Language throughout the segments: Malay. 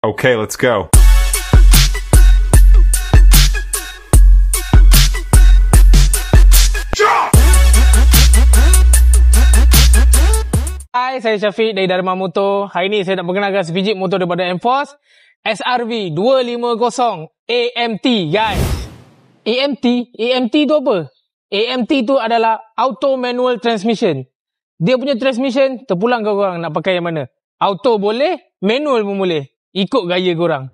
Okay, let's go. Hai, saya Syafiq dari Dharma Motor. Hari ini saya nak perkenalkan sebiji motor daripada Enforce SRV 250 AMT, guys. AMT tu apa? AMT tu adalah Auto Manual Transmission. Dia punya transmission terpulang ke korang nak pakai yang mana. Auto boleh, manual pun boleh. Ikut gaya korang.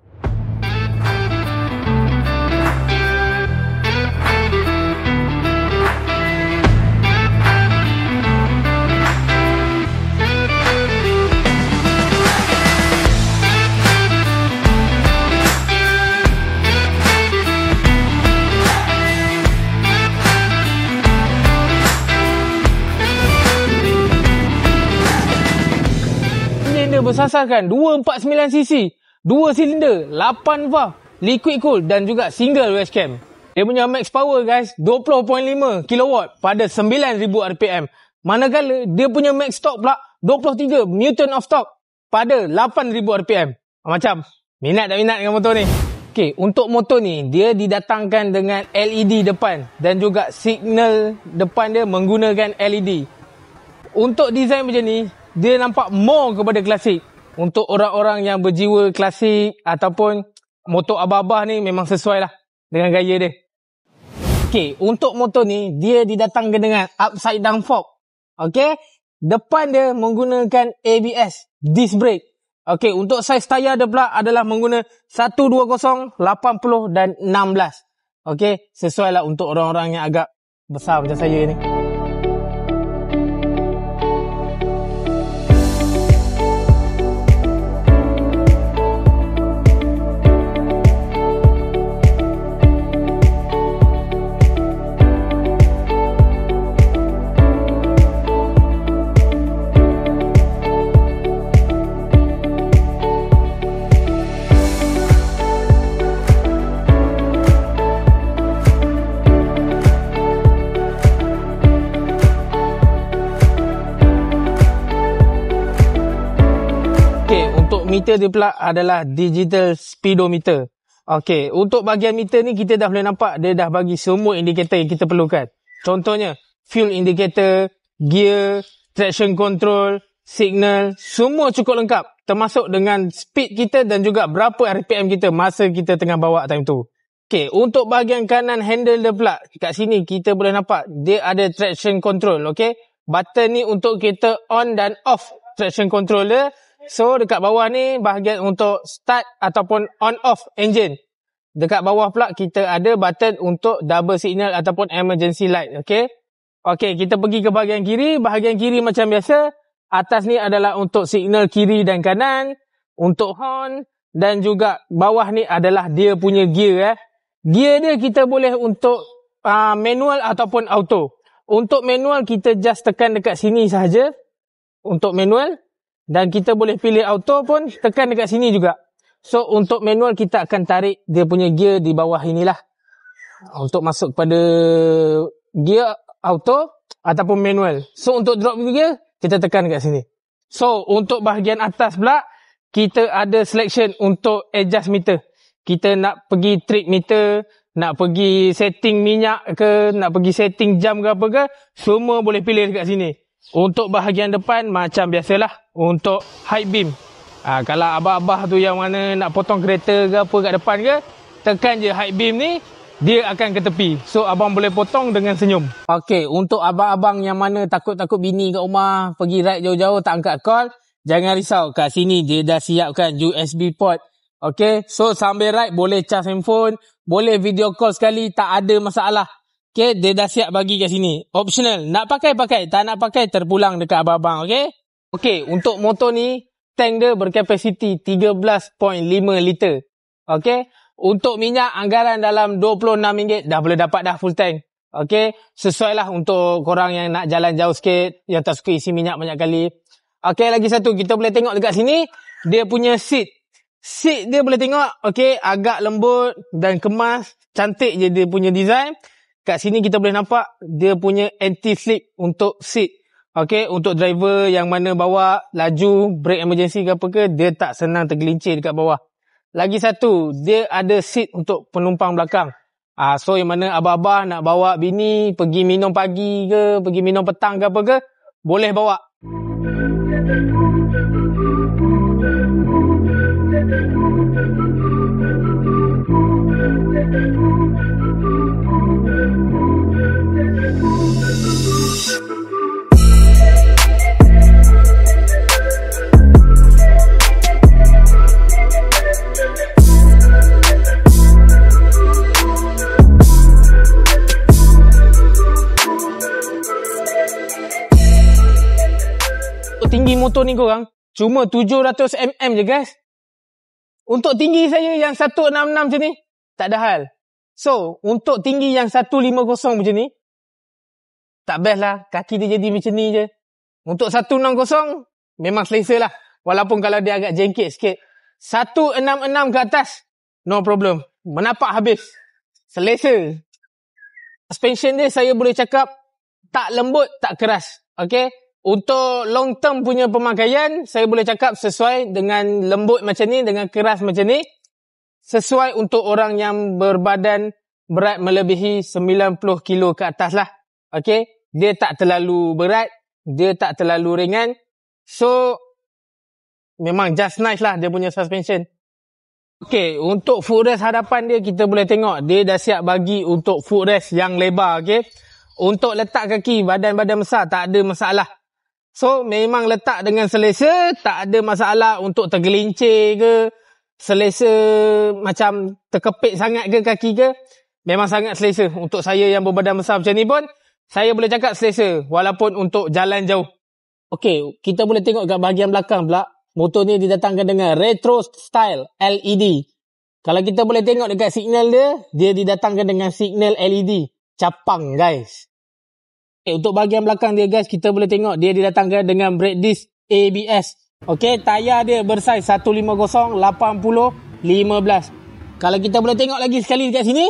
Dia bersasarkan 249cc, 2 silinder, 8 valve, liquid cool dan juga single wash cam. Dia punya max power, guys, 20.5 kW pada 9,000 RPM. Manakala dia punya max torque pula 23 Newton of torque pada 8,000 RPM. Macam minat tak minat dengan motor ni? Okey, untuk motor ni dia didatangkan dengan LED depan dan juga signal depan dia menggunakan LED. Untuk design macam ni, dia nampak more kepada klasik. Untuk orang-orang yang berjiwa klasik ataupun motor abah-abah ni memang sesuai lah dengan gaya dia. Okey, untuk motor ni dia didatangkan dengan upside down fork. Okey, depan dia menggunakan ABS disc brake. Okey, untuk saiz tayar dia pula adalah mengguna 120, 80 dan 16. Okey, sesuai lah untuk orang-orang yang agak besar macam saya ni. Meter dia pula adalah digital speedometer. Okey, untuk bahagian meter ni kita dah boleh nampak dia dah bagi semua indikator yang kita perlukan. Contohnya, fuel indicator, gear, traction control, signal, semua cukup lengkap. Termasuk dengan speed kita dan juga berapa RPM kita masa kita tengah bawa time tu. Okey, untuk bahagian kanan handle dia pula, kat sini kita boleh nampak dia ada traction control. Okey, button ni untuk kita on dan off traction control dia. So, dekat bawah ni bahagian untuk start ataupun on-off engine. Dekat bawah pula kita ada button untuk double signal ataupun emergency light. Okay? Okay, kita pergi ke bahagian kiri. Bahagian kiri macam biasa. Atas ni adalah untuk signal kiri dan kanan. Untuk horn. Dan juga bawah ni adalah dia punya gear. Gear dia kita boleh untuk manual ataupun auto. Untuk manual kita just tekan dekat sini sahaja. Untuk manual. Dan kita boleh pilih auto pun tekan dekat sini juga. So, untuk manual kita akan tarik dia punya gear di bawah inilah. Untuk masuk kepada gear auto ataupun manual. So, untuk drop gear, kita tekan dekat sini. So, untuk bahagian atas pula, kita ada selection untuk adjust meter. Kita nak pergi trip meter, nak pergi setting minyak ke, nak pergi setting jam ke apa ke, semua boleh pilih dekat sini. Untuk bahagian depan macam biasalah untuk high beam. Kalau abah-abah tu yang mana nak potong kereta ke apa kat depan ke, tekan je high beam ni, dia akan ke tepi. So abang boleh potong dengan senyum. Okey, untuk abang-abang yang mana takut-takut bini kat rumah pergi ride jauh-jauh tak angkat call, jangan risau. Kat sini dia dah siapkan USB port. Okey, so sambil ride boleh charge handphone, boleh video call sekali, tak ada masalah. Okay, dia dah siap bagi kat sini. Optional. Nak pakai, tak nak pakai, terpulang dekat abang-abang. Okay? Okay, untuk motor ni, tank dia berkapasiti 13.5 liter. Okay? Untuk minyak, anggaran dalam RM26 dah boleh dapat dah full tank. Okay? Sesuai lah untuk korang yang nak jalan jauh sikit, yang tak suka isi minyak banyak kali. Okay, lagi satu. Kita boleh tengok dekat sini, dia punya seat. Seat dia boleh tengok, okay, agak lembut dan kemas. Cantik je dia punya design. Kat sini kita boleh nampak dia punya anti-slip untuk seat. Okay, untuk driver yang mana bawa laju, brake emergency ke apa ke, dia tak senang tergelincir dekat bawah. Lagi satu, dia ada seat untuk penumpang belakang. So yang mana abah-abah nak bawa bini pergi minum pagi ke, pergi minum petang ke apa ke, boleh bawa. Tinggi motor ni korang cuma 700 mm je guys. Untuk tinggi saya yang 166 macam ni tak ada hal. So untuk tinggi yang 150 macam ni tak best lah, kaki dia jadi macam ni je. Untuk 160 memang selesa lah, walaupun kalau dia agak jengkit sikit. 166 ke atas no problem, menapak habis, selesa. Suspension dia saya boleh cakap tak lembut tak keras. Okay, untuk long term punya pemakaian, saya boleh cakap sesuai dengan lembut macam ni, dengan keras macam ni. Sesuai untuk orang yang berbadan berat melebihi 90 kilo ke atas lah. Okay, dia tak terlalu berat, dia tak terlalu ringan. So, memang just nice lah dia punya suspension. Okay, untuk footrest hadapan dia, kita boleh tengok dia dah siap bagi untuk footrest yang lebar. Okay, untuk letak kaki, badan-badan besar tak ada masalah. So, memang letak dengan selesa, tak ada masalah untuk tergelincir ke, selesa macam terkepit sangat ke kaki ke. Memang sangat selesa. Untuk saya yang berbadan besar macam ni pun, saya boleh cakap selesa, walaupun untuk jalan jauh. Okey, kita boleh tengok kat bahagian belakang pula, motor ni didatangkan dengan retro style LED. Kalau kita boleh tengok dekat signal dia didatangkan dengan signal LED. Capang guys. Untuk bahagian belakang dia guys, kita boleh tengok dia didatangkan dengan brake disc ABS. Okey, tayar dia bersaiz 150 80 15. Kalau kita boleh tengok lagi sekali dekat sini,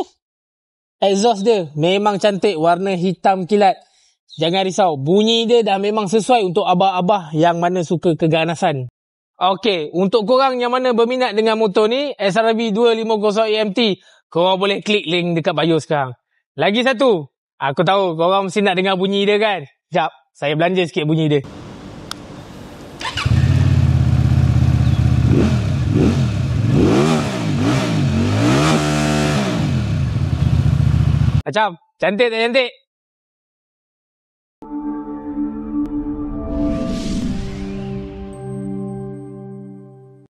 exhaust dia memang cantik, warna hitam kilat. Jangan risau, bunyi dia dah memang sesuai untuk abah-abah yang mana suka keganasan. Okey, untuk korang yang mana berminat dengan motor ni, SRV 250 AMT, korang boleh klik link dekat bio sekarang. Lagi satu, aku tahu korang mesti nak dengar bunyi dia kan? Sekejap, saya belanja sikit bunyi dia. Macam, cantik tak cantik?